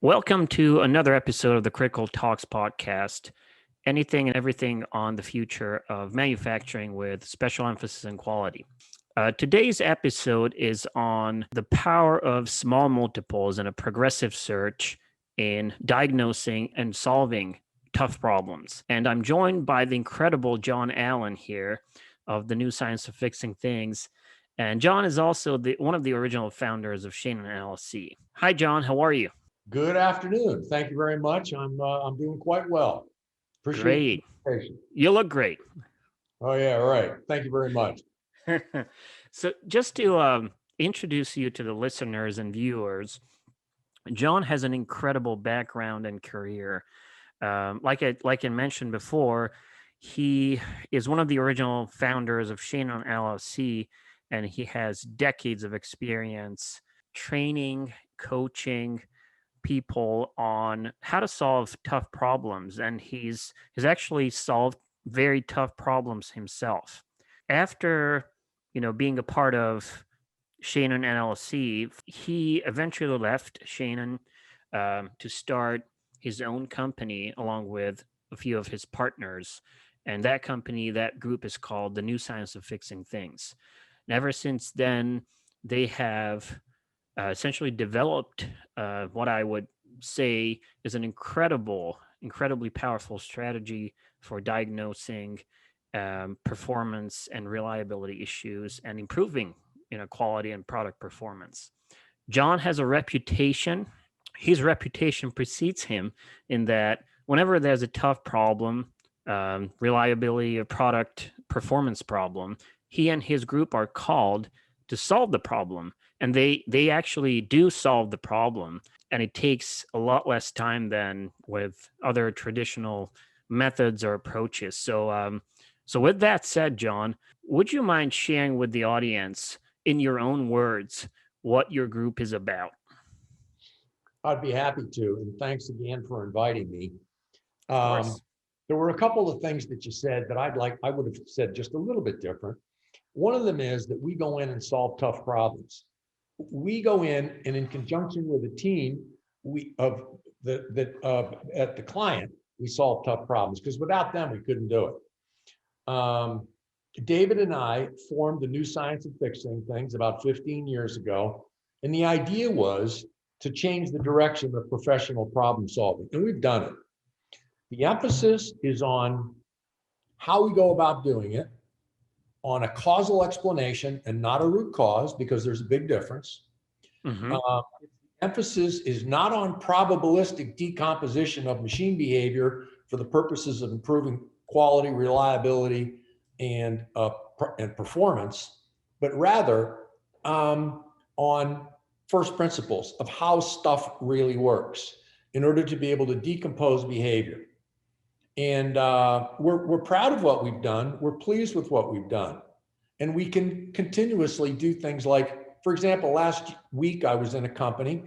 Welcome to another episode of the Critical Talks podcast. Anything and everything on the future of manufacturing with special emphasis on quality. Today's episode is on the power of small multiples and a progressive search in diagnosing and solving tough problems. And I'm joined by the incredible John Allen here of the New Science of Fixing Things. And John is also one of the original founders of Shainin LLC. Hi, John. How are you? Good afternoon. Thank you very much. I'm doing quite well. Appreciate the Great. invitation. You look great. Oh yeah, right. Thank you very much. So, just to introduce you to the listeners and viewers, John has an incredible background and career. Like I mentioned before, he is one of the original founders of Shainin LLC, and he has decades of experience training, coaching people on how to solve tough problems, and he's actually solved very tough problems himself. After being a part of Shainin LLC, he eventually left Shainin to start his own company along with a few of his partners. And that group is called the New Science of Fixing Things. And ever since then, they have essentially developed what I would say is an incredibly powerful strategy for diagnosing performance and reliability issues and improving quality and product performance. John has a reputation. His reputation precedes him in that whenever there's a tough problem, reliability or product performance problem, he and his group are called to solve the problem, and they actually do solve the problem, and it takes a lot less time than with other traditional methods or approaches. So with that said, John, would you mind sharing with the audience in your own words what your group is about? I'd be happy to, and thanks again for inviting me. Of Um, course. there were a couple of things that you said that I would have said just a little bit different. One of them is that we go in and solve tough problems. We go in and in conjunction with a team at the client, we solve tough problems because without them we couldn't do it. David and I formed the New Science of Fixing Things about 15 years ago. And the idea was to change the direction of professional problem solving. And we've done it. The emphasis is on how we go about doing it, on a causal explanation and not a root cause, because there's a big difference. Mm-hmm. Emphasis is not on probabilistic decomposition of machine behavior for the purposes of improving quality, reliability, and performance, but rather on first principles of how stuff really works in order to be able to decompose behavior. And we're proud of what we've done. We're pleased with what we've done. And we can continuously do things like, for example, last week I was in a company.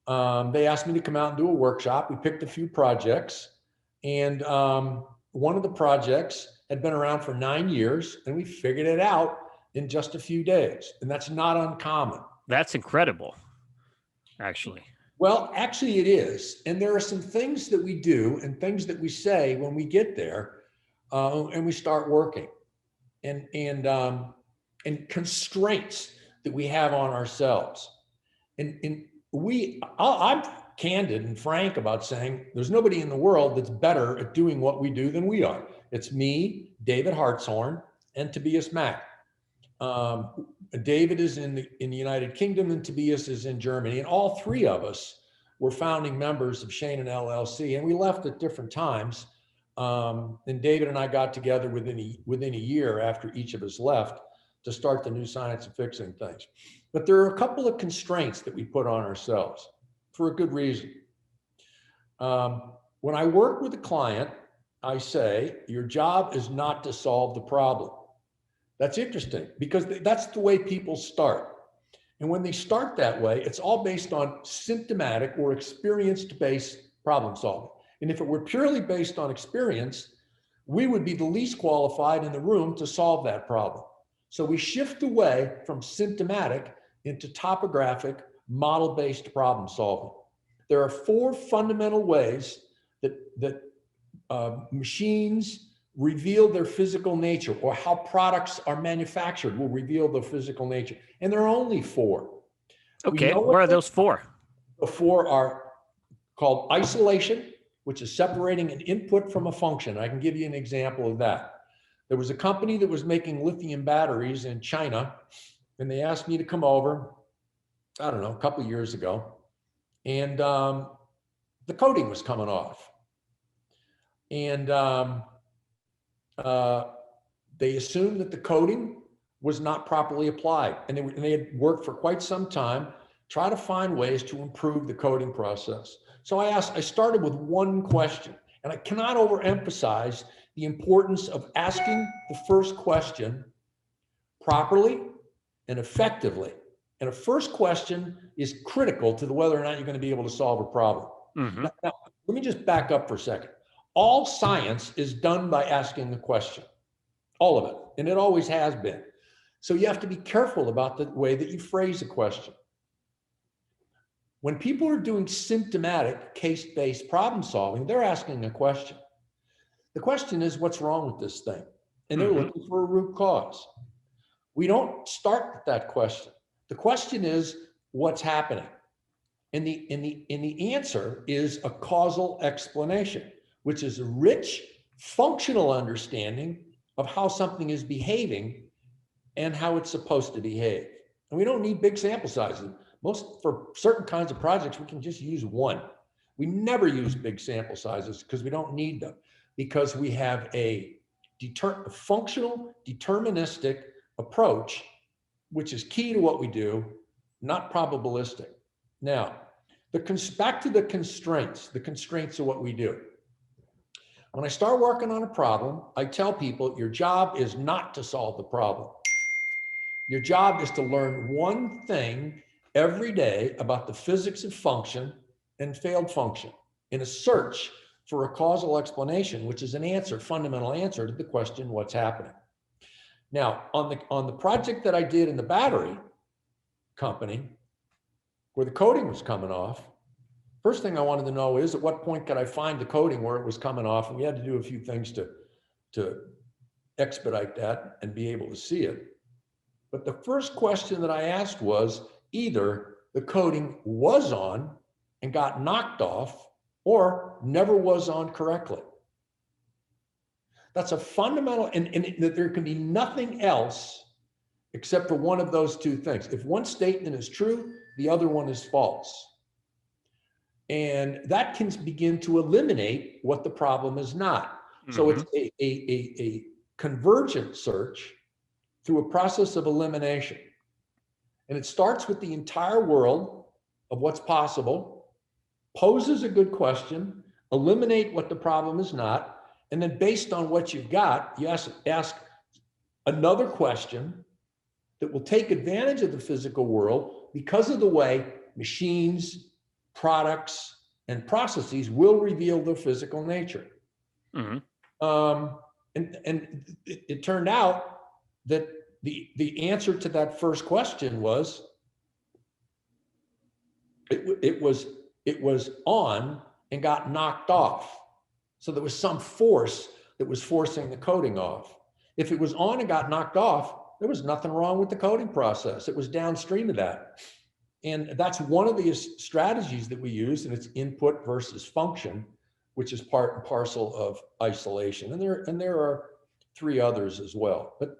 They asked me to come out and do a workshop. We picked a few projects. And one of the projects had been around for 9 years, and we figured it out in just a few days. And that's not uncommon. That's incredible, actually. Well, actually it is. And there are some things that we do and things that we say when we get there and we start working and constraints that we have on ourselves. I'm candid and frank about saying there's nobody in the world that's better at doing what we do than we are. It's me, David Hartshorn, and Tobias Mack. David is in the United Kingdom and Tobias is in Germany. And all three of us were founding members of Shainin LLC, and we left at different times. And David and I got together within a year after each of us left to start the New Science of Fixing Things. But there are a couple of constraints that we put on ourselves for a good reason. When I work with a client, I say, your job is not to solve the problem. That's interesting because that's the way people start. And when they start that way, it's all based on symptomatic or experience-based problem solving. And if it were purely based on experience, we would be the least qualified in the room to solve that problem. So we shift away from symptomatic into topographic, model-based problem solving. there are four fundamental ways that machines reveal their physical nature, or how products are manufactured will reveal their physical nature. And there are only four. Okay, what are those four? The four are called isolation, which is separating an input from a function. I can give you an example of that. There was a company that was making lithium batteries in China, and they asked me to come over, I don't know, a couple of years ago, and the coating was coming off. And they assumed that the coating was not properly applied. And they had worked for quite some time, try to find ways to improve the coating process. So I started with one question, and I cannot overemphasize the importance of asking the first question properly and effectively. And a first question is critical to whether or not you're going to be able to solve a problem. Mm-hmm. Now, let me just back up for a second. All science is done by asking the question, all of it, and it always has been. So you have to be careful about the way that you phrase a question. When people are doing symptomatic case-based problem solving, they're asking a question. The question is, what's wrong with this thing? And they're looking for a root cause. We don't start with that question. The question is, what's happening? And the answer is a causal explanation, which is a rich functional understanding of how something is behaving and how it's supposed to behave. And we don't need big sample sizes. For certain kinds of projects, we can just use one. We never use big sample sizes because we don't need them, because we have a functional deterministic approach, which is key to what we do, not probabilistic. Now, back to the constraints of what we do. When I start working on a problem, I tell people your job is not to solve the problem. Your job is to learn one thing every day about the physics of function and failed function in a search for a causal explanation, which is fundamental answer to the question, what's happening? Now, on the project that I did in the battery company, where the coating was coming off, first thing I wanted to know is, at what point could I find the coating where it was coming off? And we had to do a few things to expedite that and be able to see it. But the first question that I asked was, either the coating was on and got knocked off, or never was on correctly. That's a fundamental, and that there can be nothing else except for one of those two things. If one statement is true, the other one is false. And that can begin to eliminate what the problem is not. So it's a convergent search through a process of elimination. And it starts with the entire world of what's possible, poses a good question, eliminate what the problem is not, and then based on what you've got, you ask another question that will take advantage of the physical world because of the way machines, products, and processes will reveal their physical nature. And it turned out that the answer to that first question was, it was on and got knocked off. So there was some force that was forcing the coating off. If it was on and got knocked off, there was nothing wrong with the coating process. It was downstream of that. And that's one of the strategies that we use, and it's input versus function, which is part and parcel of isolation. And there are three others as well. But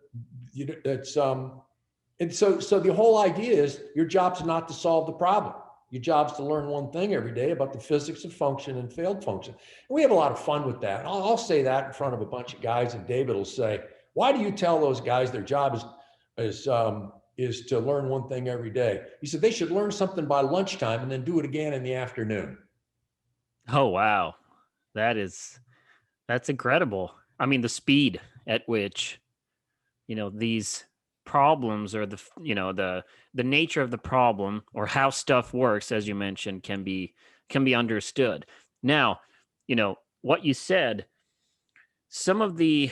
it's and so the whole idea is your job's not to solve the problem. Your job's to learn one thing every day about the physics of function and failed function. And we have a lot of fun with that. I'll say that in front of a bunch of guys, and David will say, "Why do you tell those guys their job is to learn one thing every day?" He said they should learn something by lunchtime and then do it again in the afternoon. Oh, wow. That's incredible. I mean, the speed at which, these problems, or the nature of the problem, or how stuff works, as you mentioned, can be understood. Now, what you said, some of the,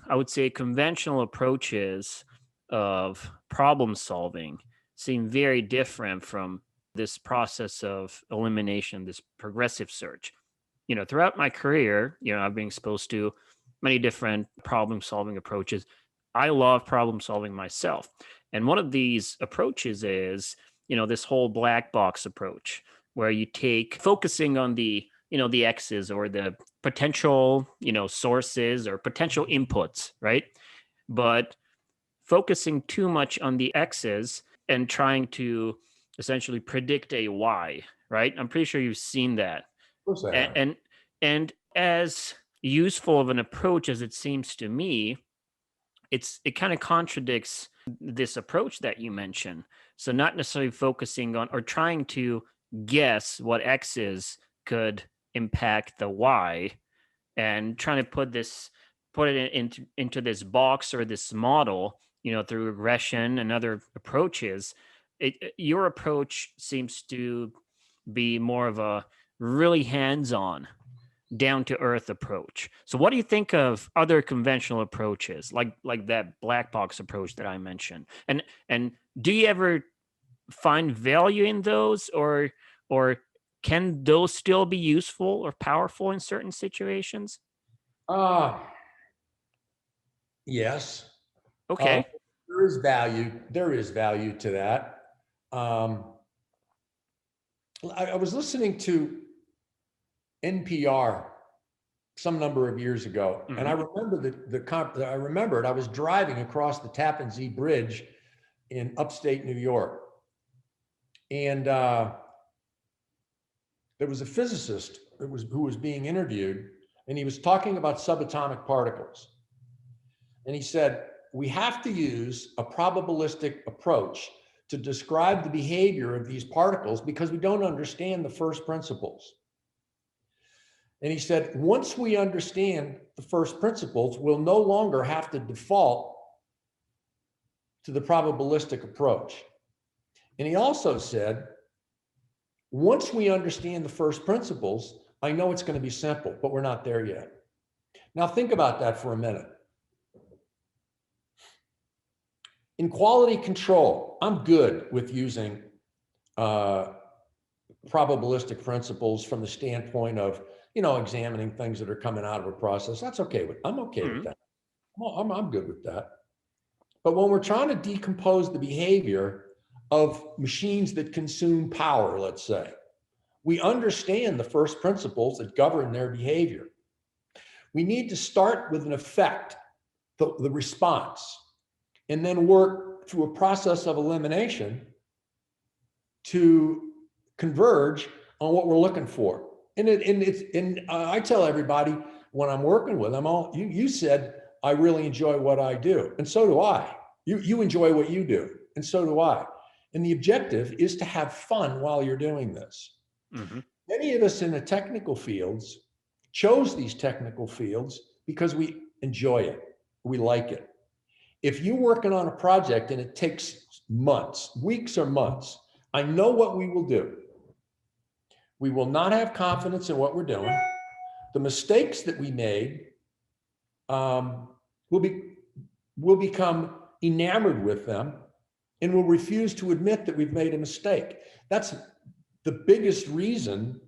I would say, conventional approaches of problem solving seem very different from this process of elimination, this progressive search. Throughout my career, I've been exposed to many different problem solving approaches. I love problem solving myself. And one of these approaches is, this whole black box approach, where you take focusing on the X's or the potential, sources or potential inputs, right? But focusing too much on the X's and trying to essentially predict a Y, right? I'm pretty sure you've seen that. Of course I And have. and as useful of an approach as it seems to me, it kind of contradicts this approach that you mentioned. So not necessarily focusing on or trying to guess what X's could impact the Y, and trying to put it into this box or this model, through regression and other approaches. Your approach seems to be more of a really hands-on, down to earth approach. So what do you think of other conventional approaches like that black box approach that I mentioned? And do you ever find value in those, or can those still be useful or powerful in certain situations? Uh, yes. Uh, Okay. there is value. There is value to that. Um, I was listening to NPR some number of years ago, and I Hmm. remember I remembered I was driving across the Tappan Zee Bridge in upstate New York, and there was a physicist who was being interviewed, and he was talking about subatomic particles, and he said we have to use a probabilistic approach to describe the behavior of these particles because we don't understand the first principles. And he said, once we understand the first principles, we'll no longer have to default to the probabilistic approach. And he also said, once we understand the first principles, I know it's going to be simple, but we're not there yet. Now think about that for a minute. In quality control, I'm good with using probabilistic principles from the standpoint of, examining things that are coming out of a process. I'm okay with Hmm. that. I'm good with that. But when we're trying to decompose the behavior of machines that consume power, let's say, we understand the first principles that govern their behavior. We need to start with an effect, the response, and then work through a process of elimination to converge on what we're looking for. And I tell everybody when I'm working with them, you said, I really enjoy what I do. And so do I. You enjoy what you do. And so do I. And the objective is to have fun while you're doing this. Hmm. Many of us in the technical fields chose these technical fields because we enjoy it. We like it. If you're working on a project and it takes months, weeks or months, I know what we will do. We will not have confidence in what we're doing. The mistakes that we made will become enamored with them and will refuse to admit that we've made a mistake. That's the biggest reason,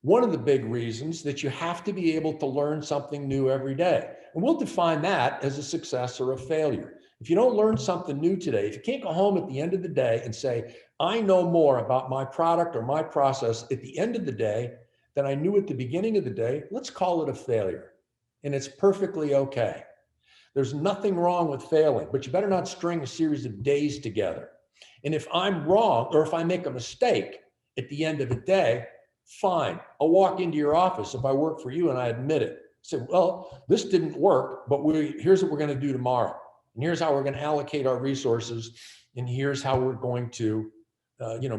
one of the big reasons that you have to be able to learn something new every day. And we'll define that as a success or a failure. If you don't learn something new today, if you can't go home at the end of the day and say, I know more about my product or my process at the end of the day than I knew at the beginning of the day, let's call it a failure. And it's perfectly okay. There's nothing wrong with failing, but you better not string a series of days together. And if I'm wrong, or if I make a mistake at the end of the day, fine. I'll walk into your office if I work for you and I admit it. Say, well, this didn't work, but here's what we're going to do tomorrow. And here's how we're going to allocate our resources. And here's how we're going to,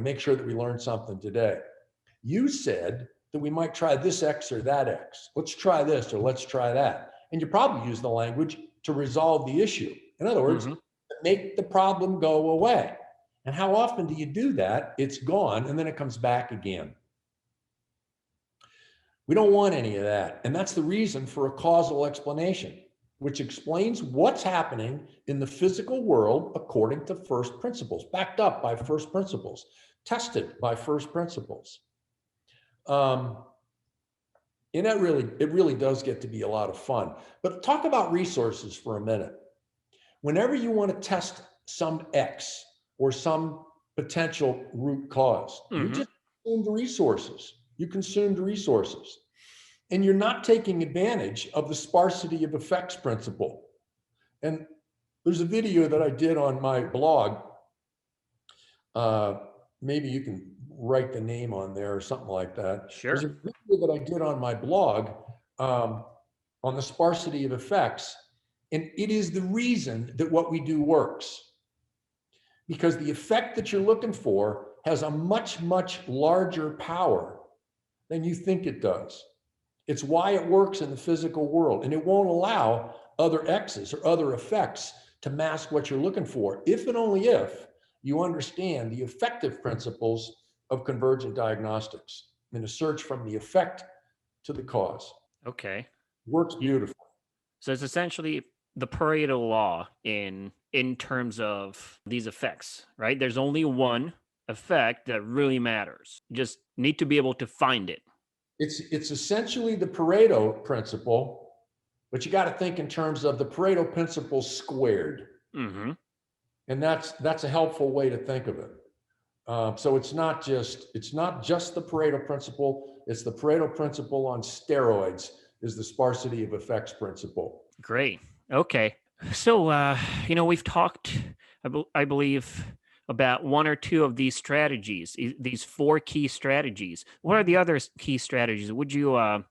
make sure that we learn something today. You said that we might try this X or that X. Let's try this or let's try that. And you probably use the language to resolve the issue. In other words, Hmm. make the problem go away. And how often do you do that? It's gone and then it comes back again. We don't want any of that. And that's the reason for a causal explanation, which explains what's happening in the physical world according to first principles, backed up by first principles. tested by first principles. And it really does get to be a lot of fun. But talk about resources for a minute. Whenever you want to test some X or some potential root cause, you just consume the resources. You consume the resources. And you're not taking advantage of the sparsity of effects principle. And there's a video that I did on my blog. Maybe you can write the name on there or something like that. Sure. There's a video that I did on my blog on the sparsity of effects. And it is the reason that what we do works. Because the effect that you're looking for has a much, much larger power than you think it does. It's why it works in the physical world. And it won't allow other X's or other effects to mask what you're looking for, if and only if you understand the effective principles of convergent diagnostics in a search from the effect to the cause. Okay. Works beautifully. So it's essentially the Pareto law in terms of these effects, right? There's only one effect that really matters. You just need to be able to find it. It's essentially the Pareto principle, but you got to think in terms of the Pareto principle squared. Mm-hmm. And that's a helpful way to think of it. So it's not just the Pareto principle, it's the Pareto principle on steroids is the sparsity of effects principle. Great. Okay. So, we've talked, I believe, about one or two of these strategies, these 4 key strategies. What are the other key strategies? Would you,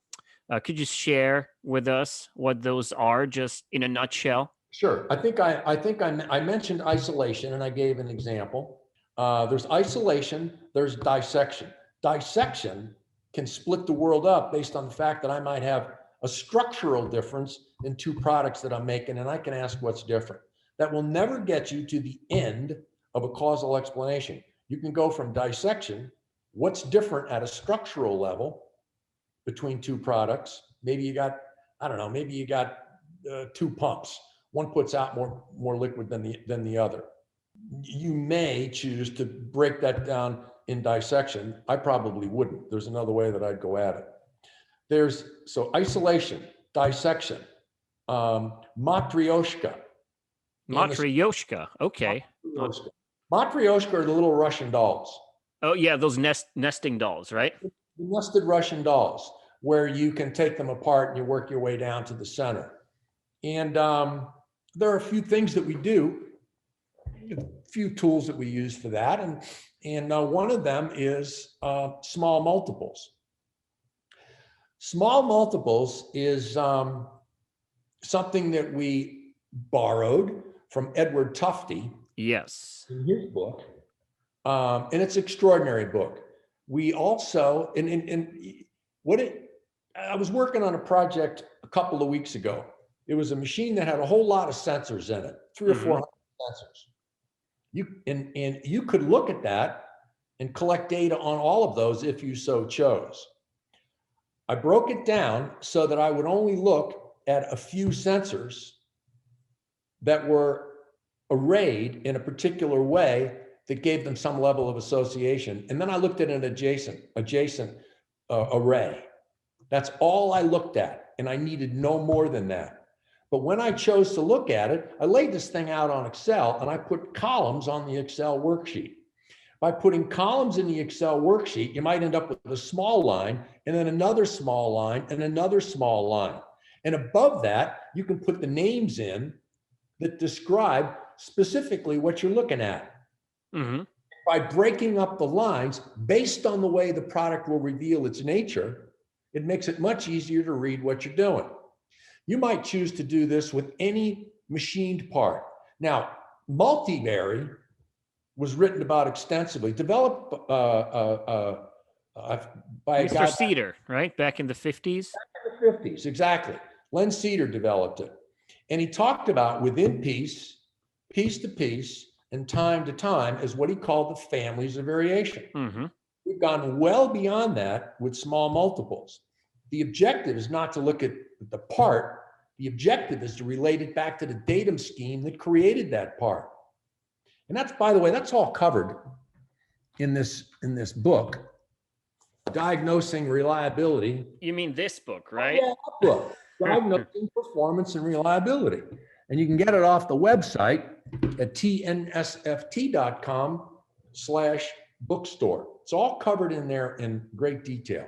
could you share with us what those are, just in a nutshell? Sure. I think I mentioned isolation and I gave an example. There's isolation, there's dissection. Dissection can split the world up based on the fact that I might have a structural difference in 2 products that I'm making, and I can ask what's different. That will never get you to the end of a causal explanation. You can go from dissection, what's different at a structural level between 2 products. Maybe you got, I don't know, maybe you got 2 pumps. One puts out more liquid than the other. You may choose to break that down in dissection. I probably wouldn't. There's another way that I'd go at it. So isolation, dissection, matryoshka. Matryoshka. Okay. Matryoshka are the little Russian dolls. Oh yeah, those nesting dolls, right? The nested Russian dolls, where you can take them apart and you work your way down to the center. And there are a few things that we do, a few tools that we use for that. And one of them is small multiples. Small multiples is something that we borrowed from Edward Tufte. Yes. In his book. And it's an extraordinary book. We also, I was working on a project a couple of weeks ago. It was a machine that had a whole lot of sensors in it, 300 or 400 sensors. You could look at that and collect data on all of those if you so chose. I broke it down so that I would only look at a few sensors that were arrayed in a particular way that gave them some level of association. And then I looked at an adjacent array. That's all I looked at, and I needed no more than that. But when I chose to look at it, I laid this thing out on Excel and I put columns on the Excel worksheet. By putting columns in the Excel worksheet, you might end up with a small line and then another small line and another small line. And above that, you can put the names in that describe specifically what you're looking at. Mm-hmm. By breaking up the lines based on the way the product will reveal its nature, it makes it much easier to read what you're doing. You might choose to do this with any machined part. Now, multivary was written about extensively, developed by Mr. Cedar, right? Back in the 50s? Back in the 50s, exactly. Len Cedar developed it. And he talked about within piece, piece to piece, and time to time as what he called the families of variation. Mm-hmm. We've gone well beyond that with small multiples. The objective is not to look at the part. The objective is to relate it back to the datum scheme that created that part. And that's, by the way, that's all covered in this book, Diagnosing Reliability. You mean this book, Oh, right? yeah, that book, Diagnosing Performance and Reliability. And you can get it off the website at tnsft.com/bookstore. It's all covered in there in great detail.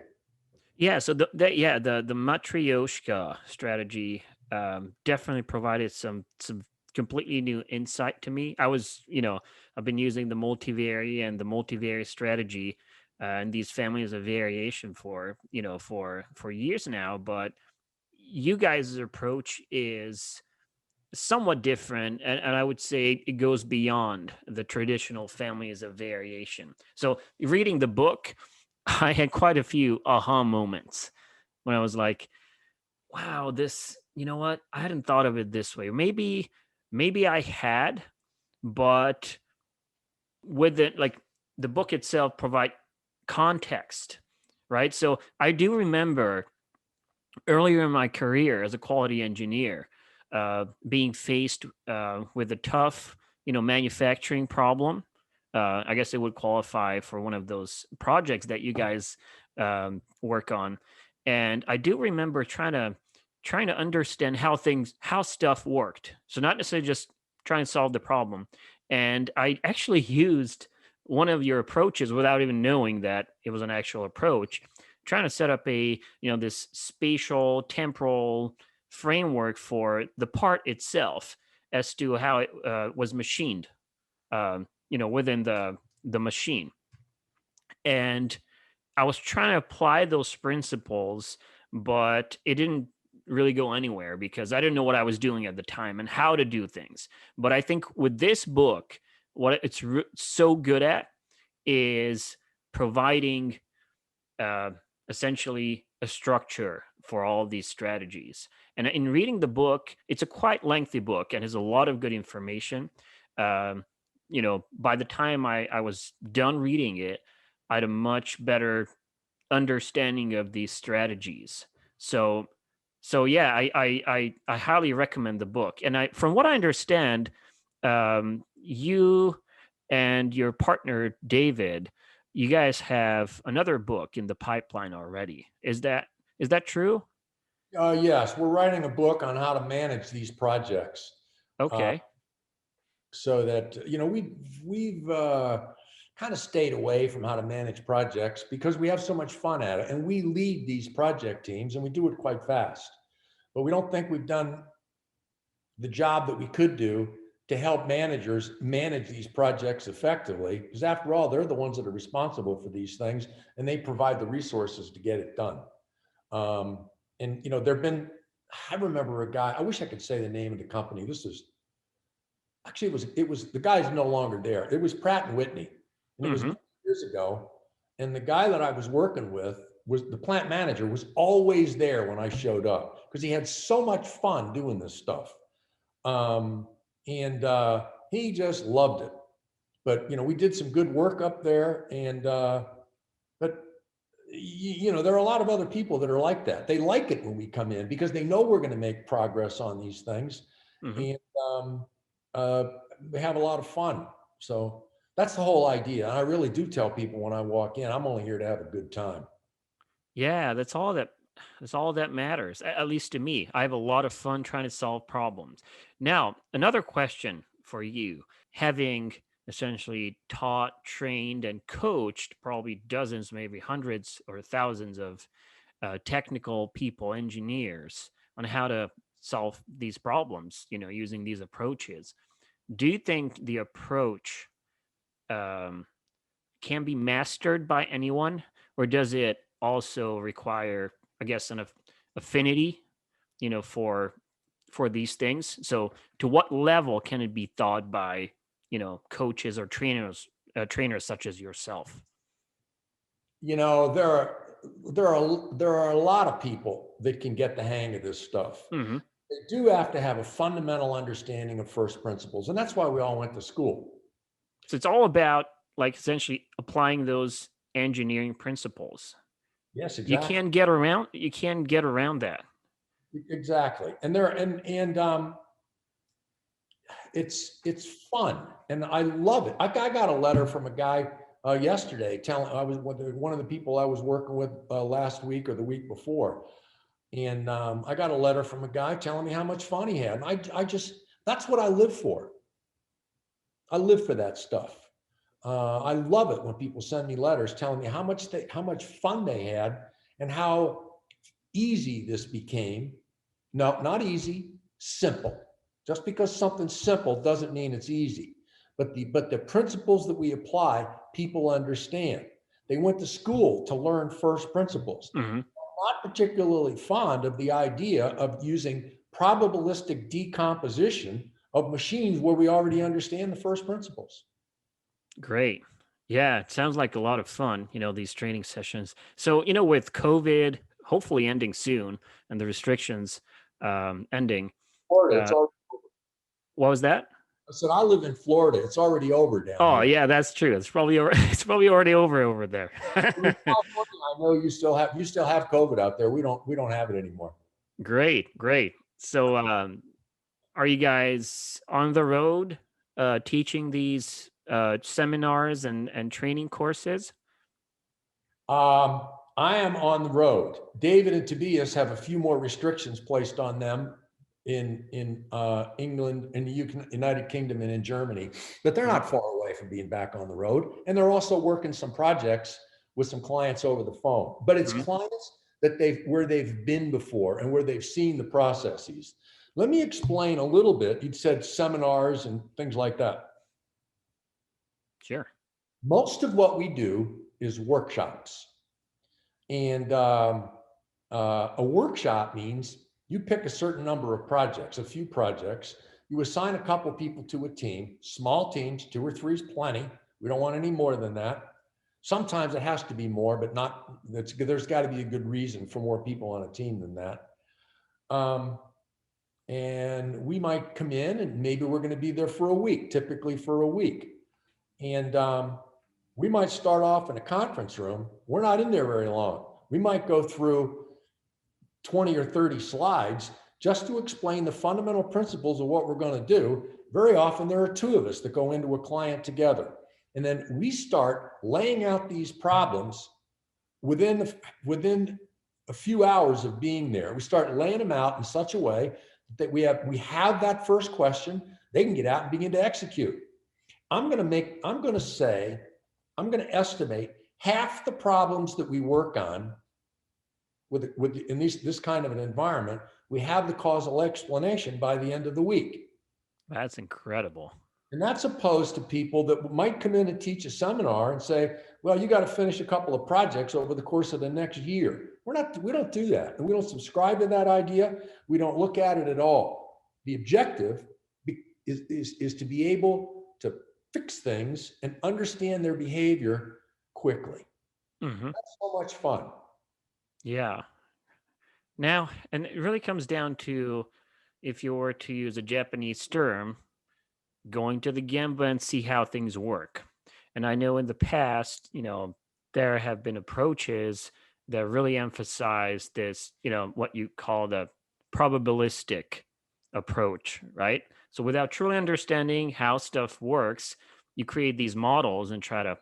Yeah, so the Matryoshka strategy definitely provided some completely new insight to me. I've been using the multivariate and the multivariate strategy and these families of variation for years now, but you guys' approach is somewhat different, and I would say it goes beyond the traditional families of variation. So reading the book, I had quite a few aha moments when I was like, wow, this, you know what? I hadn't thought of it this way. Maybe I had, but with it, like the book itself provide context, right? So I do remember earlier in my career as a quality engineer, being faced with a tough, manufacturing problem. I guess it would qualify for one of those projects that you guys work on. And I do remember trying to understand how stuff worked. So not necessarily just trying to solve the problem. And I actually used one of your approaches without even knowing that it was an actual approach, trying to set up this spatial temporal framework for the part itself as to how it was machined, within the machine. And I was trying to apply those principles, but it didn't really go anywhere because I didn't know what I was doing at the time and how to do things. But I think with this book, what it's so good at is providing uh, essentially a structure for all of these strategies. And in reading the book, it's a quite lengthy book and has a lot of good information. Um, by the time I was done reading it, I had a much better understanding of these strategies. So, so yeah, I highly recommend the book. And from what I understand, you and your partner David, you guys have another book in the pipeline already. Is that true? Yes, we're writing a book on how to manage these projects. Uh, Okay. so that we've kind of stayed away from how to manage projects because we have so much fun at it, and we lead these project teams and we do it quite fast, but we don't think we've done the job that we could do to help managers manage these projects effectively, because after all, they're the ones that are responsible for these things and they provide the resources to get it done. And there've been, I remember a guy, I wish I could say the name of the company. This is actually, it was the guy's no longer there. It was Pratt and Whitney, and it was Hmm. years ago. And the guy that I was working with was the plant manager, was always there when I showed up because he had so much fun doing this stuff. And he just loved it. But we did some good work up there, and but there are a lot of other people that are like that. They like it when we come in because they know we're going to make progress on these things, Hmm. and uh, we have a lot of fun. So that's the whole idea. And I really do tell people when I walk in, I'm only here to have a good time. Yeah, that's all that matters. At least to me, I have a lot of fun trying to solve problems. Now, another question for you, having essentially taught, trained, and coached probably dozens, maybe hundreds or thousands of technical people, engineers, on how to solve these problems, using these approaches. Do you think the approach um, can be mastered by anyone, or does it also require, I guess, an affinity, for these things? So, to what level can it be taught by, coaches or trainers such as yourself? There are a lot of people that can get the hang of this stuff. Hmm. They do have to have a fundamental understanding of first principles, and that's why we all went to school. So it's all about like essentially applying those engineering principles. Yes, You exactly. can get around. You can get around that. Exactly. And there and it's fun, and I love it. I got a letter from a guy yesterday, I was one of the people I was working with last week or the week before. And I got a letter from a guy telling me how much fun he had. And I just, that's what I live for. I live for that stuff. I love it when people send me letters telling me how much fun they had and how easy this became. No, not easy, simple. Just because something's simple doesn't mean it's easy. But the principles that we apply, people understand. They went to school to learn first principles. Mm-hmm. Not particularly fond of the idea of using probabilistic decomposition of machines where we already understand the first principles. Great. Yeah, it sounds like a lot of fun, these training sessions. So, with COVID hopefully ending soon and the restrictions ending, Florida, it's uh, already, what was that? I said, I live in Florida. It's already over down Oh, here. yeah, that's true. It's probably it's probably already over there. In California, I know you still have COVID out there. We don't have it anymore. Great, great. So, are you guys on the road teaching these seminars and training courses? I am on the road. David and Tobias have a few more restrictions placed on them in England, in the United Kingdom, and in Germany, but they're not far away from being back on the road. And they're also working some projects with some clients over the phone. But it's Mhm. clients that where they've been before and where they've seen the processes. Let me explain a little bit. You'd said seminars and things like that. Sure. Most of what we do is workshops. And a workshop means you pick a certain number of projects, a few projects. You assign a couple people to a team, small teams, 2 or 3 is plenty. We don't want any more than that. Sometimes it has to be more, but not, there's got to be a good reason for more people on a team than that. And we might come in and maybe we're going to be there for a week, typically for a week. And we might start off in a conference room. We're not in there very long. We might go through 20 or 30 slides just to explain the fundamental principles of what we're going to do. Very often there are 2 of us that go into a client together. And then we start laying out these problems within a few hours of being there. We start laying them out in such a way that we have that first question, they can get out and begin to execute. I'm going to estimate half the problems that we work on in this kind of an environment, we have the causal explanation by the end of the week. That's incredible. And that's opposed to people that might come in and teach a seminar and say, well, you got to finish a couple of projects over the course of the next year. We don't do that. And we don't subscribe to that idea. We don't look at it at all. The objective is to be able to fix things and understand their behavior quickly. Mm-hmm. That's so much fun. Yeah. Now, and it really comes down to, if you were to use a Japanese term, going to the Gemba and see how things work. And I know in the past, there have been approaches that really emphasize this, what you call the probabilistic approach, right? So without truly understanding how stuff works, you create these models and try to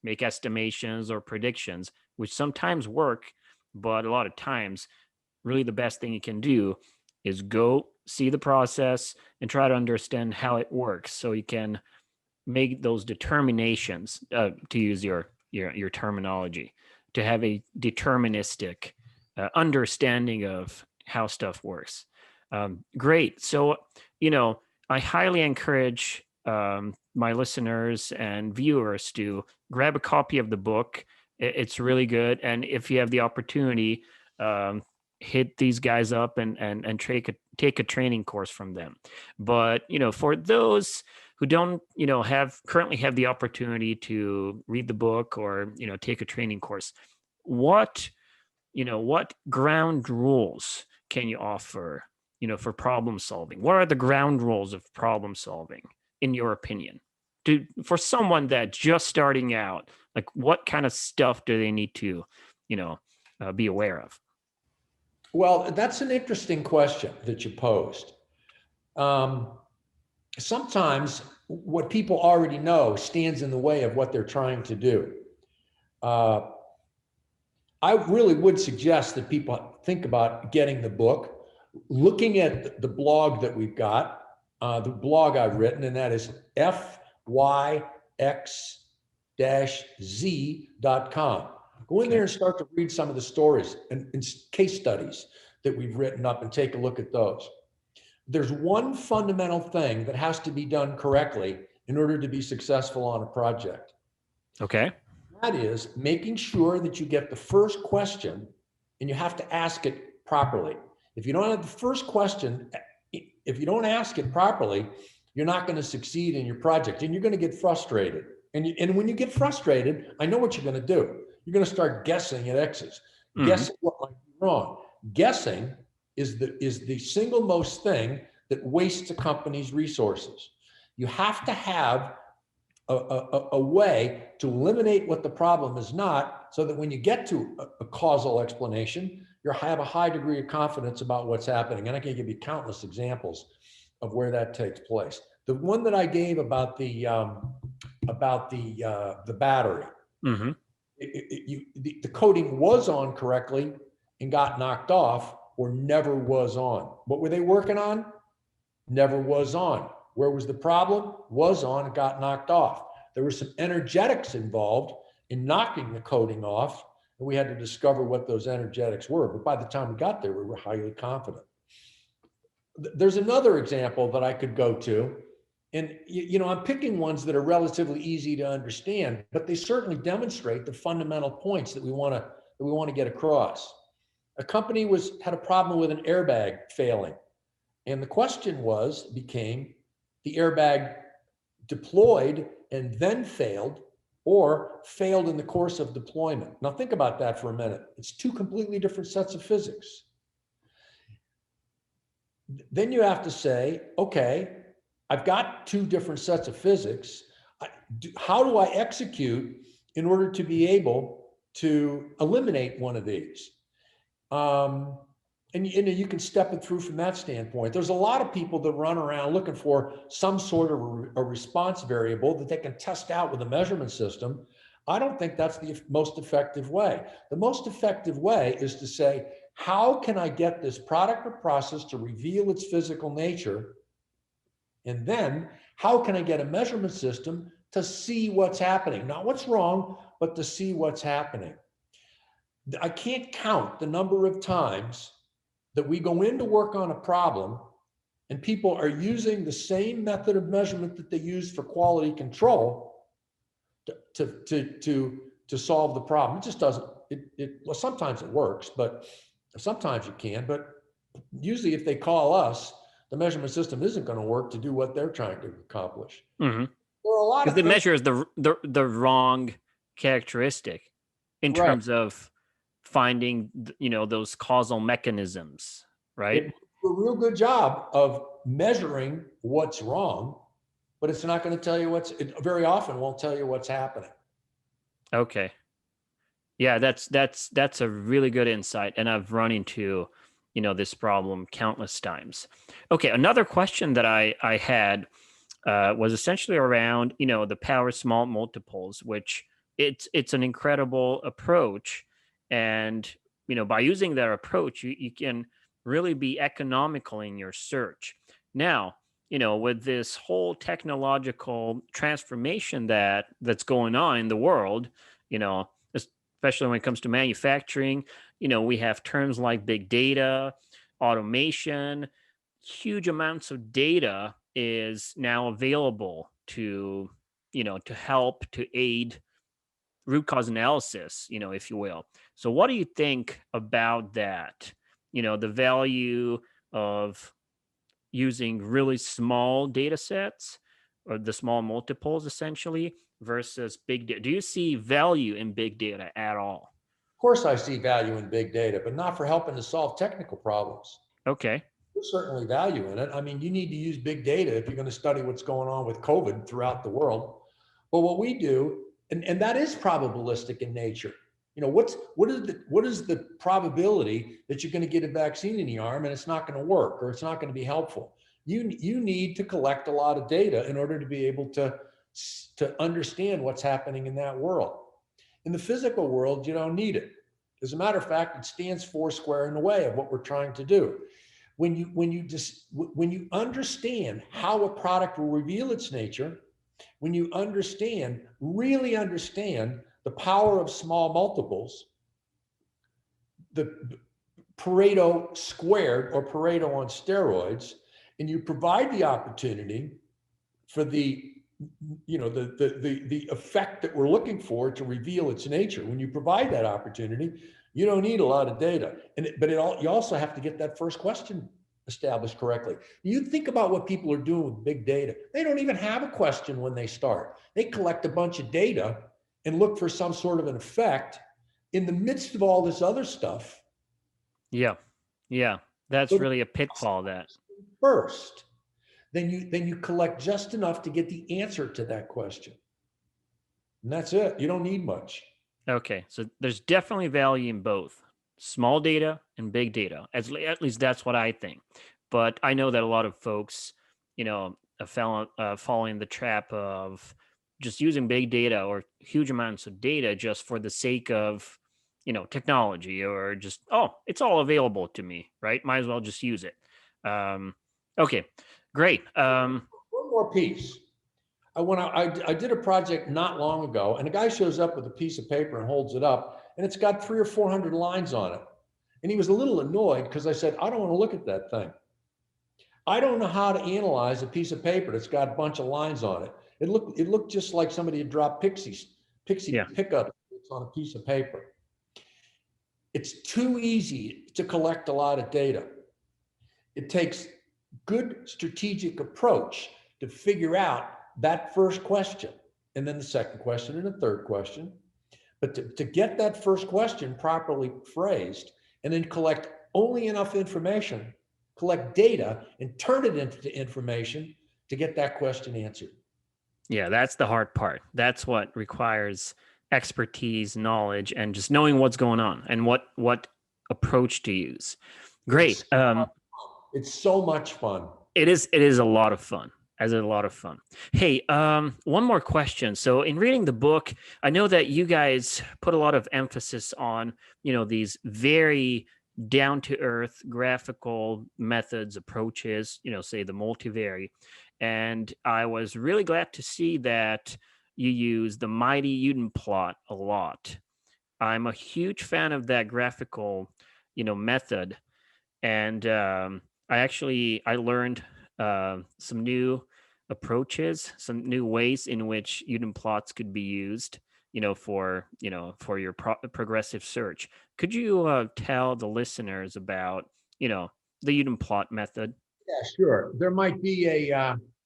make estimations or predictions, which sometimes work, but a lot of times, really the best thing you can do is go see the process and try to understand how it works so you can make those determinations, to use your terminology, to have a deterministic understanding of how stuff works. Great. So, I highly encourage my listeners and viewers to grab a copy of the book. It's really good. And if you have the opportunity, hit these guys up and take a training course from them. But, for those who don't, currently have the opportunity to read the book or, take a training course, what ground rules can you offer, for problem solving? What are the ground rules of problem solving, in your opinion? For someone that's just starting out, like, what kind of stuff do they need to, be aware of? Well, that's an interesting question that you posed. Sometimes what people already know stands in the way of what they're trying to do. I really would suggest that people think about getting the book, looking at the blog that we've got, the blog I've written, and that is fyx-z.com. Go in there and start to read some of the stories and case studies that we've written up and take a look at those. There's one fundamental thing that has to be done correctly in order to be successful on a project. Okay. That is making sure that you get the first question and you have to ask it properly. If you don't have the first question, if you don't ask it properly, you're not going to succeed in your project and you're going to get frustrated. And when you get frustrated, I know what you're going to do. You're going to start guessing at X's, guessing what might be wrong. Guessing is the single most thing that wastes a company's resources. You have to have a way to eliminate what the problem is not, so that when you get to a causal explanation, you have a high degree of confidence about what's happening. And I can give you countless examples of where that takes place. The one that I gave about the battery, the coating was on correctly and got knocked off, or never was on. What were they working on? Never was on. Where was the problem? Was on, it got knocked off. There were some energetics involved in knocking the coating off, and we had to discover what those energetics were. But by the time we got there, we were highly confident. There's another example that I could go to, and I'm picking ones that are relatively easy to understand, but they certainly demonstrate the fundamental points that we want to get across. A company had a problem with an airbag failing, and the question became the airbag deployed and then failed, or failed in the course of deployment. Now think about that for a minute. It's two completely different sets of physics. Then you have to say, okay, I've got two different sets of physics. How do I execute in order to be able to eliminate one of these? And you can step it through from that standpoint. There's a lot of people that run around looking for some sort of a response variable that they can test out with a measurement system. I don't think that's the most effective way. The most effective way is to say, how can I get this product or process to reveal its physical nature? And then how can I get a measurement system to see what's happening? Not what's wrong, but to see what's happening. I can't count the number of times that we go in to work on a problem and people are using the same method of measurement that they use for quality control to solve the problem. It just doesn't, well, sometimes it works, but sometimes you can, but usually if they call us, the measurement system isn't going to work to do what they're trying to accomplish. There are a lot of the measure is the wrong characteristic in terms of finding, those causal mechanisms, right? It does a real good job of measuring what's wrong, but it's not going to tell you it very often won't tell you what's happening. Okay. Yeah, that's a really good insight. And I've run into, this problem countless times. Okay. Another question that I had was essentially around, the power small multiples, which it's an incredible approach. And, by using that approach, you can really be economical in your search. Now, with this whole technological transformation that's going on in the world, especially when it comes to manufacturing, we have terms like big data, automation. Huge amounts of data is now available to help to aid root cause analysis, if you will. So what do you think about that? The value of using really small data sets, or the small multiples essentially, versus big data. Do you see value in big data at all? Of course I see value in big data, but not for helping to solve technical problems. Okay. There's certainly value in it. I mean, you need to use big data if you're going to study what's going on with COVID throughout the world. But what we do, and that is probabilistic in nature. What is the probability that you're going to get a vaccine in the arm and it's not going to work, or it's not going to be helpful? You need to collect a lot of data in order to be able to understand what's happening in that world. In the physical world, you don't need it. As a matter of fact, it stands foursquare in the way of what we're trying to do. When you understand how a product will reveal its nature, when you really understand the power of small multiples, the Pareto squared or Pareto on steroids, and you provide the opportunity for the effect that we're looking for to reveal its nature. When you provide that opportunity, you don't need a lot of data. You also have to get that first question established correctly. You think about what people are doing with big data. They don't even have a question when they start. They collect a bunch of data and look for some sort of an effect in the midst of all this other stuff. Yeah. Yeah. That's really a pitfall that. First, then you collect just enough to get the answer to that question. And that's it. You don't need much. Okay. So there's definitely value in both small data and big data. At least that's what I think. But I know that a lot of folks, fall in the trap of just using big data or huge amounts of data just for the sake of, technology, or just, oh, it's all available to me, right? Might as well just use it. Okay, great. One more piece. I did a project not long ago, and a guy shows up with a piece of paper and holds it up, and it's got 300 or 400 lines on it. And he was a little annoyed because I said, I don't want to look at that thing. I don't know how to analyze a piece of paper that's got a bunch of lines on it. It looked just like somebody had dropped pixie pickup on a piece of paper. It's too easy to collect a lot of data. It takes good strategic approach to figure out that first question, and then the second question and the third question. But to get that first question properly phrased, and then collect only enough information, collect data, and turn it into information to get that question answered. Yeah, that's the hard part. That's what requires expertise, knowledge, and just knowing what's going on and what approach to use. Great. It's so much fun. It is a lot of fun. As a lot of fun. Hey, one more question. So in reading the book, I know that you guys put a lot of emphasis on, these very down to earth graphical methods, approaches, say the multivary. And I was really glad to see that you use the mighty Uden plot a lot. I'm a huge fan of that graphical, method. And I learned some new approaches, some new ways in which Uden plots could be used, for your progressive search. Could you tell the listeners about, the Uden plot method? Yeah, sure. There might be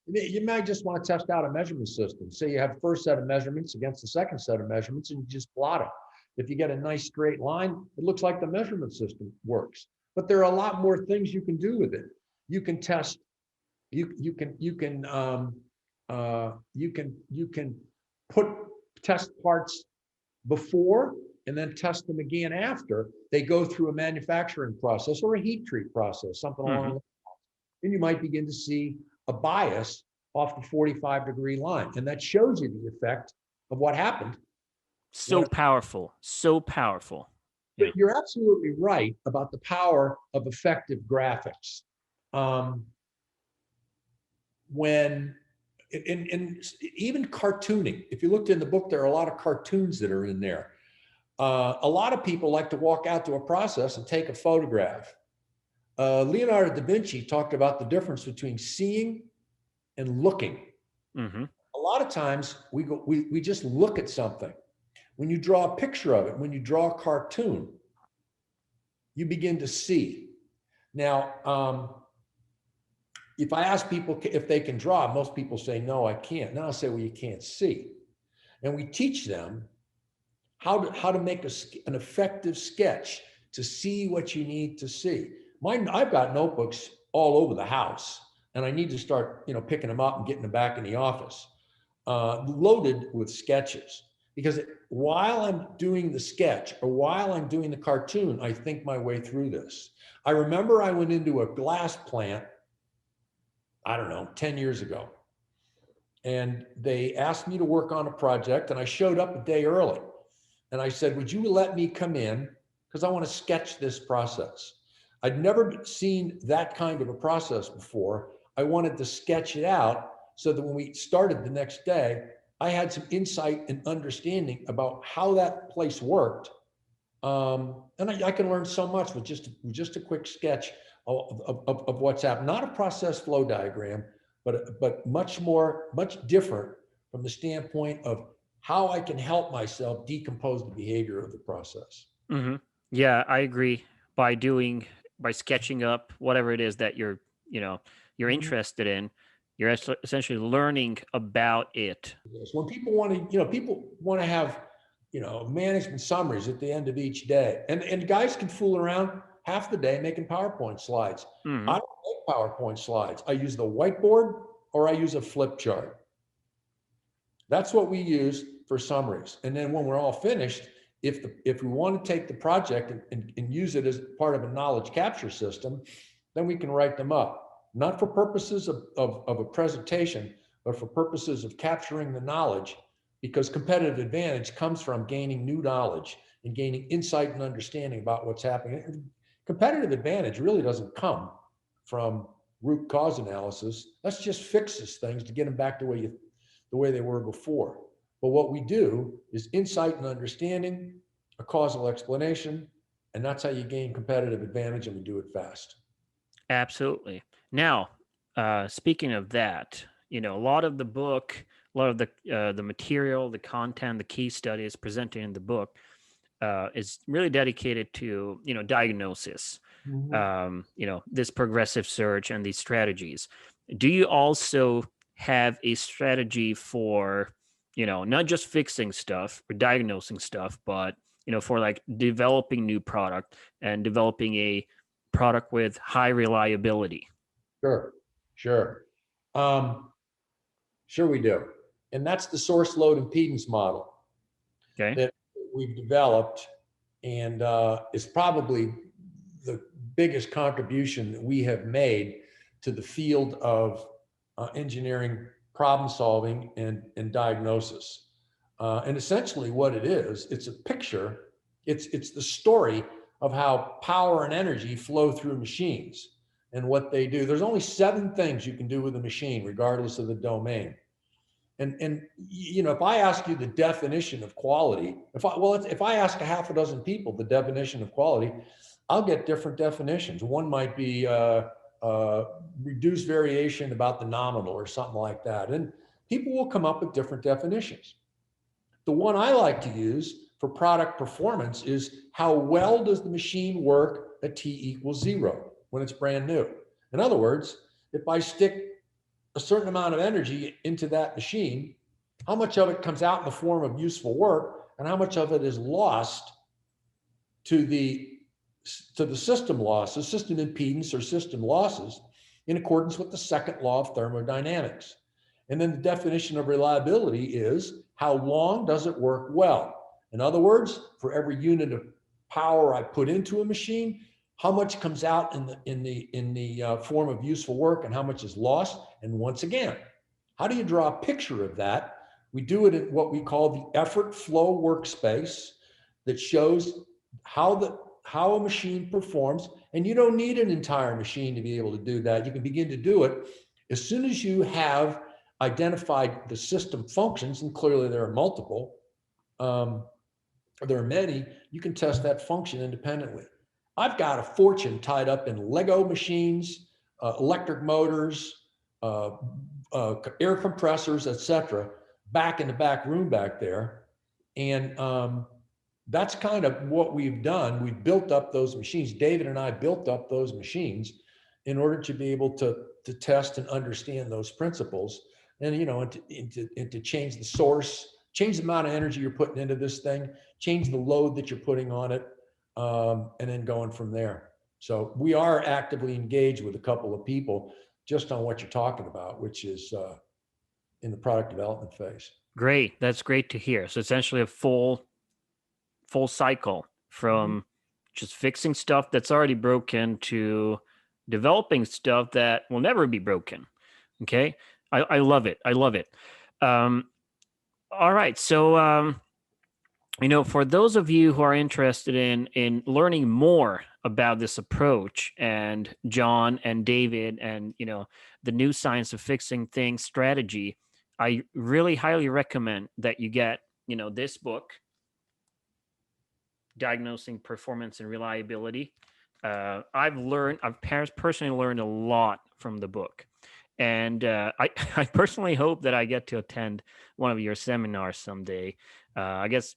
you might just want to test out a measurement system. Say you have first set of measurements against the second set of measurements, and you just plot it. If you get a nice straight line, it looks like the measurement system works. But there are a lot more things you can do with it. You can test. You can put test parts before and then test them again after they go through a manufacturing process or a heat treat process, something along those lines. Then you might begin to see a bias off the 45-degree line, and that shows you the effect of what happened. So powerful, so powerful. Yeah. But you're absolutely right about the power of effective graphics. When even cartooning, if you looked in the book, there are a lot of cartoons that are in there. A lot of people like to walk out to a process and take a photograph. Leonardo da Vinci talked about the difference between seeing and looking. Mm-hmm. A lot of times we just look at something. When you draw a picture of it, when you draw a cartoon, you begin to see. Now, if I ask people if they can draw, most people say, no, I can't. Now I say, well, you can't see. And we teach them how to make an effective sketch to see what you need to see. I've got notebooks all over the house, and I need to start, picking them up and getting them back in the office, loaded with sketches. Because while I'm doing the sketch or while I'm doing the cartoon, I think my way through this. I remember I went into a glass plant I don't know, 10 years ago. And they asked me to work on a project, and I showed up a day early. And I said, would you let me come in? Because I want to sketch this process. I'd never seen that kind of a process before. I wanted to sketch it out so that when we started the next day, I had some insight and understanding about how that place worked. And I can learn so much with just a quick sketch of what's happened. Not a process flow diagram, but much different from the standpoint of how I can help myself decompose the behavior of the process. Hmm. Yeah, I agree. By sketching up whatever it is that you're Mhm. interested in, you're essentially learning about it. Yes. When people want to have, management summaries at the end of each day, and guys can fool around half the day making PowerPoint slides. Hmm. I don't make PowerPoint slides. I use the whiteboard or I use a flip chart. That's what we use for summaries. And then when we're all finished, if we want to take the project and use it as part of a knowledge capture system, then we can write them up, not for purposes of a presentation, but for purposes of capturing the knowledge, because competitive advantage comes from gaining new knowledge and gaining insight and understanding about what's happening. Competitive advantage really doesn't come from root cause analysis. That's just fixes things to get them back the way they were before. But what we do is insight and understanding, a causal explanation, and that's how you gain competitive advantage, and we do it fast. Absolutely. Now, speaking of that, a lot of the book, a lot of the material, the content, the case studies presented in the book is really dedicated to diagnosis. Mhm. This progressive search and these strategies. Do you also have a strategy for not just fixing stuff or diagnosing stuff, but for like developing new product and developing a product with high reliability? Sure, sure. Um, sure we do. And that's the source load impedance model Okay. that we've developed, and is probably the biggest contribution that we have made to the field of engineering problem solving and diagnosis. And essentially, what it is, it's a picture, it's the story of how power and energy flow through machines and what they do. There's only 7 things you can do with a machine, regardless of the domain. And if I ask you the definition of quality, if I ask a half a dozen people the definition of quality, I'll get different definitions. One might be uh, reduced variation about the nominal or something like that, and people will come up with different definitions. The one I like to use for product performance is how well does the machine work at t=0 when it's brand new. In other words, if I stick a certain amount of energy into that machine, how much of it comes out in the form of useful work and how much of it is lost to the system losses, system impedance or system losses, in accordance with the second law of thermodynamics. And then the definition of reliability is how long does it work well? In other words, for every unit of power I put into a machine, how much comes out in the form of useful work and how much is lost? And once again, how do you draw a picture of that? We do it in what we call the effort flow workspace that shows how a machine performs. And you don't need an entire machine to be able to do that. You can begin to do it as soon as you have identified the system functions, and clearly there are multiple, um, there are many. You can test that function independently. I've got a fortune tied up in Lego machines, electric motors, uh, air compressors, etc., back in the back room back there. And that's kind of what we've done. We've built up those machines. David and I built up those machines in order to be able to test and understand those principles, and to change the source, change the amount of energy you're putting into this thing, change the load that you're putting on it, and then going from there. So we are actively engaged with a couple of people just on what you're talking about, which is in the product development phase. Great. That's great to hear. So essentially a full cycle Mhm. from just fixing stuff that's already broken to developing stuff that will never be broken. Okay. I love it. I love it. Um, all right. So, for those of you who are interested in learning more about this approach, and John and David, and the new science of fixing things strategy, I really highly recommend that you get this book, Diagnosing Performance and Reliability. I've personally learned a lot from the book. And I personally hope that I get to attend one of your seminars someday. I guess,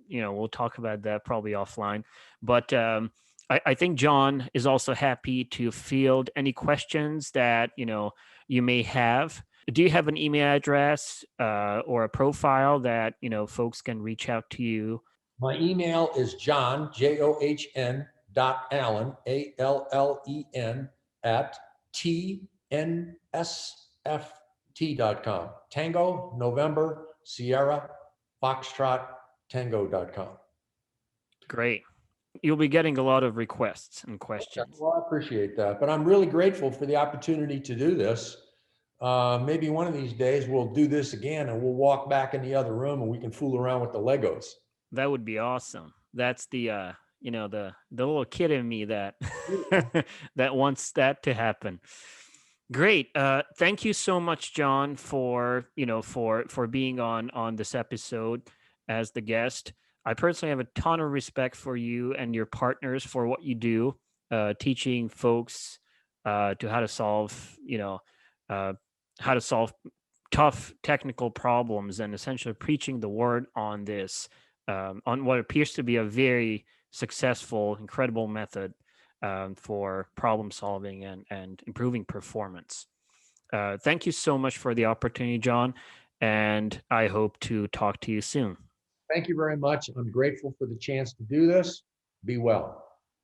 we'll talk about that probably offline. But I think John is also happy to field any questions that, you may have. Do you have an email address or a profile that, folks can reach out to you? My email is John, John, Allen, Allen, at tnsft.com. Tango, November, Sierra, Foxtrot, Tango.com. Great. You'll be getting a lot of requests and questions. Well, I appreciate that, but I'm really grateful for the opportunity to do this. Maybe one of these days we'll do this again and we'll walk back in the other room and we can fool around with the Legos. That would be awesome. That's the the little kid in me that that wants that to happen. Great. Thank you so much, John, for for being on this episode as the guest. I personally have a ton of respect for you and your partners for what you do, teaching folks to how to solve uh, how to solve tough technical problems, and essentially preaching the word on this, on what appears to be a very successful, incredible method for problem solving and improving performance. Thank you so much for the opportunity, John, and I hope to talk to you soon. Thank you very much. I'm grateful for the chance to do this. Be well.